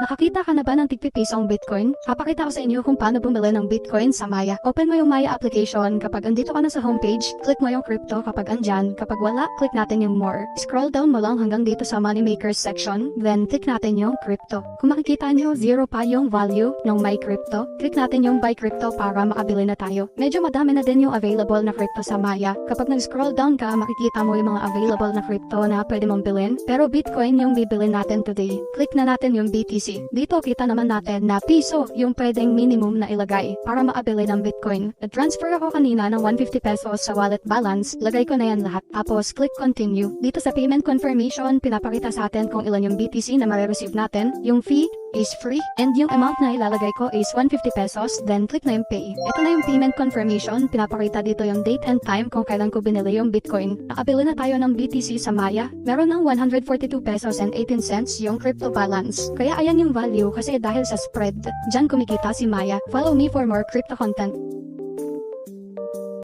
Nakakita ka na ba ng tig-pisong Bitcoin? Papakita ko sa inyo kung paano bumili ng Bitcoin sa Maya. Open mo yung Maya application. Kapag andito ka na sa homepage, click mo yung crypto kapag andyan. Kapag wala, click natin yung more. Scroll down mo lang hanggang dito sa money makers section, then click natin yung crypto. Kung makikita nyo, zero pa yung value ng my crypto, click natin yung buy crypto para makabili na tayo. Medyo madami na din yung available na crypto sa Maya. Kapag nag-scroll down ka, makikita mo yung mga available na crypto na pwede mong bilhin. Pero Bitcoin yung bibilin natin today. Click na natin yung BTC. Dito kita naman natin na piso yung pwedeng minimum na ilagay para makabili ng Bitcoin. Nag-transfer ako kanina ng 150 pesos sa wallet balance. Lagay ko na yan lahat. Tapos click continue. Dito sa payment confirmation, pinapakita sa atin kung ilan yung BTC na ma-receive natin. Yung fee is free and yung amount na ilalagay ko is 150 pesos, then click na yung pay. Ito na yung payment confirmation, pinapakita dito yung date and time kung kailan ko binili yung Bitcoin. Nakabili na tayo ng BTC sa Maya. Meron ng 142 pesos and 18 cents yung crypto balance. Kaya ayan yung value kasi dahil sa spread, dyan kumikita si Maya. Follow me for more crypto content.